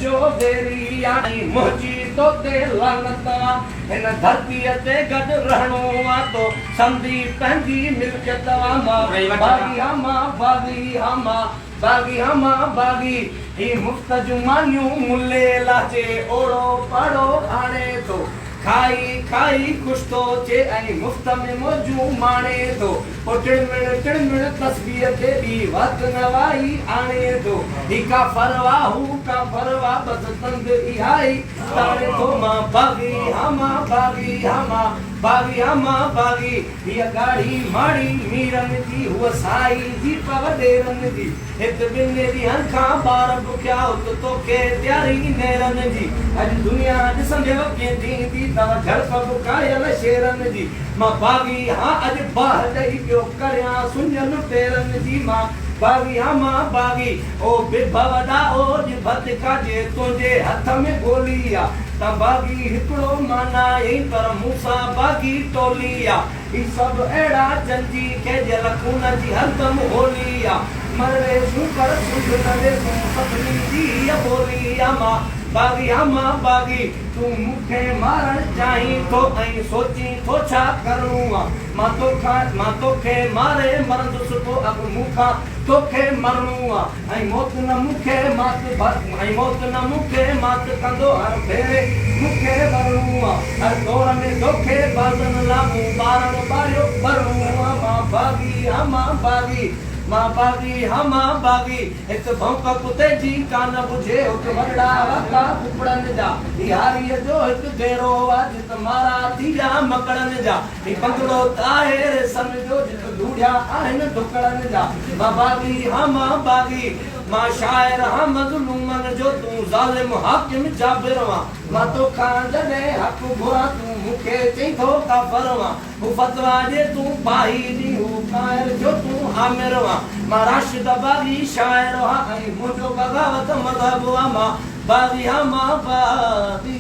जो देरी आई मुझी तो ते लानता इन धरती ते गड रहणो आ तो समझी पंहिंजी मिल्कियत मां बागी हमा बागी हमा बागी हमा बागी ही मुफ्त जुमानियूं मुले लाचे ओड़ो पाड़ो आणे तो खाई खाई खुश तो चे ऐं मुफ्त में मौजूं माणे तो टिड़मिड़ तस्वीर खे बि वक़्त नवाई आणे तो ही का फरवा बस तंद इहाई ताणे तो मां बागी हमा बागी हमा बागी हमा बागी हीअ गाड़ी माड़ी मीरन जी हुअ साई जी पवडेरन जी हित ॿिनि ॾींहंनि खां ॿार बुखिया उत तोखे तयारी नेरन जी अॼु दुनिया ॾिसंदेव कीअं थींदी तव झड़प बुकायल शेरन जी मां बागी हाँ अॼु बाह ॾेई पियो करियां सुञल पेरन जी मां बागी हमा बागी ओ बिभवदा ओ जिभत काजे तुंहिंजे हथ में गोली आ त बागी हिकिड़ो माना यही पर मूंसां बागी टोली आ ही सभु अहिड़ा जंजी खेजल खून जी हरदम होली आ मरे शू कर सुध नवे तूं सभिनी जी बोली आ मां बागी हमा बागी तू मूंखे मारण चाहीं थो ऐं सोची थो छा करूं आ मां तोखे मारे मरंदुसि पोइ अॻु मूंखां तोखे मरणो आ ऐं मौत न मूंखे मात कंदो हर भेरे मूंखे मरणो आ हर दौर में तोखे बाज़न लामूं ॿारनि ॿारियो भरणो आ मां बागी हमा बागी मां बागी हमा बागी हिकु भौंक कुते जी कान बुझे हुते वॾड़ा वका कुपड़नि जा यारीअ जो हिकु घेरो आ जित मारा थी जा मकड़नि जा ही पंगड़ो आहे रेसम जो जित धूड़िया आहिनि ढुकड़नि जा मां बागी हमा बागी मां शाइर हाँ मज़लूमन जो तू ज़ालिम हाकिम जाबिर वा मां तोखां जॾहिं हक़ घुरां तू मूंखे चई थो काफ़र वा हू फतवा ॾे तू पाही दी हू कायर जो तू आमिर वा मां राशिद बागी शाइर वा ऐं मुंहिंजो बग़ावत मज़हब वा मां बागी हमा बागी